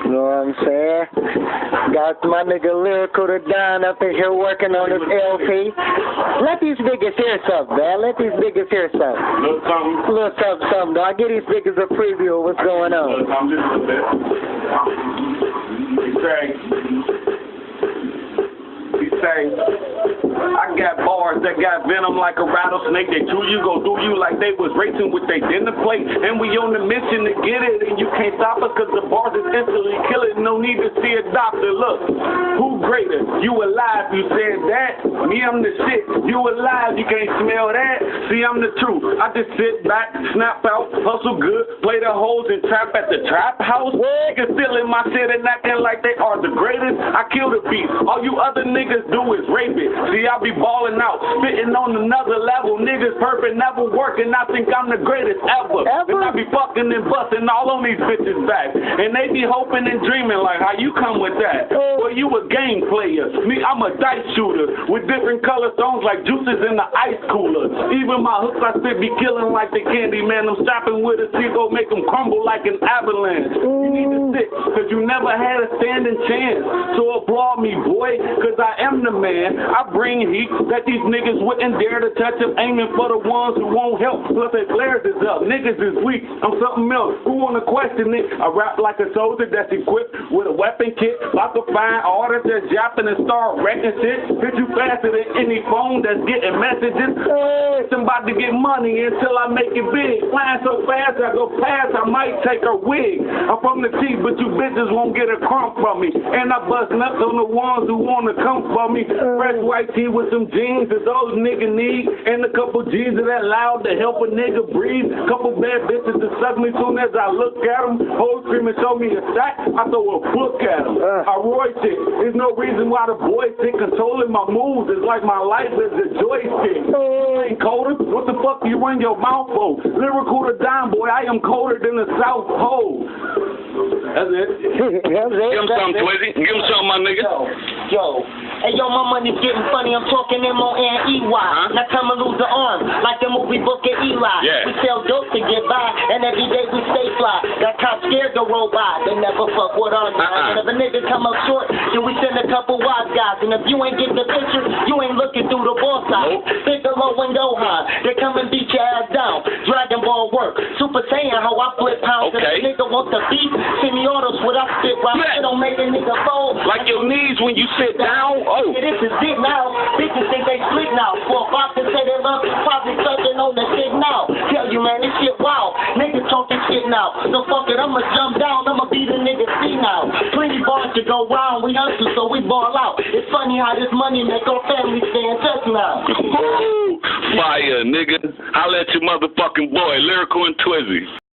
know what I'm saying? Got my nigga Lyrical to Don up in here working on his LP. Let these niggas hear something, man. Let these niggas hear something. Little something, though. I give these niggas a preview of what's going on. He say, I got bars that got venom like a rattlesnake. They chew you, go do you like they was racing with their dinner plate. And we on the mission to get it, and you can't stop us because the bars is instantly killing. No need to see a doctor. Look, who greater? You alive, you said that. Me, I'm the shit. You alive, you can't smell that. See, I'm the truth. I just sit back, snap out, hustle good, play the hoes and trap at the trap house. Niggas stealing my shit and acting like they are the greatest. I kill the beat. All you other niggas do is rape it. See, I be balling out, spitting on another level. Niggas perfect, never working. I think I'm the greatest ever. And I be fucking and busting all on these bitches back. And they be hoping and dreaming like how you come with that. Well, you a game player. Me, I'm a dice shooter with different color stones like juices in the ice cooler. Even my hooks I spit be killing like the candy man. I'm strapping with a stick, go make them crumble like an avalanche. You need to sit, cause you never had a standing chance. So applaud me, boy, cause I am the man. I bring heat that these niggas wouldn't dare to touch. I'm aiming for the ones who won't help. Plus their flares is up. Niggas is weak. I'm something else. Who wanna question it? I rap like a soldier that's equipped with a weapon kit. About to find orders that's yapping and start wrecking shit. Hit you faster than any phone that's getting messages. I'm about to get money until I make it big. Flying so fast I go past, I might take a wig. I'm from the T, but you bitches won't get a crumb from me. And I bust nuts on the ones who wanna come for me. Fresh white tee with some jeans that those niggas need. And a couple G's of that loud to help a nigga breathe. Couple bad bitches to suck me soon as I look at them. Hoes screaming, show me a sack, I throw a book at them. I Roy shit. There's no reason why the boys think controlling my moves is like my life is a joystick. Ain't colder? What the fuck you run your mouth for? Lyrical to Don, boy, I am colder than the South Pole. That's it. Give him something, Twizzy. Give him something, my nigga. Yo. Hey, yo, my money's getting funny. I'm talking M-O-N-E-Y. Now come and lose the arm, like the movie Book of Eli. Yeah. We sell dope to get by, and every day we stay fly. That cop scared to roll by. They never fuck with our guys. And if a nigga come up short, then we send a couple wise guys. And if you ain't get the picture, you ain't looking through the ball side. Big low and go high. They come and beat your ass down. Dragon Ball work. Super Saiyan, how I flip pounds. Okay. If a nigga wants to beat, semi-autos what I spit right. It don't make a nigga fold. Like your knees when you sit down. Oh. Yeah, this is big now. Bitches think they slick now. For a box to say they love you, probably touching on the shit now. Tell you, man, this shit wild. Niggas talking shit now. So fuck it, I'ma jump down. I'ma beat a nigga C now. Plenty bars to go round. We hustle, so we ball out. It's funny how this money make our family stay in touch now. Fire, nigga. Holla at your motherfucking boy, Lyrical and Twizzy.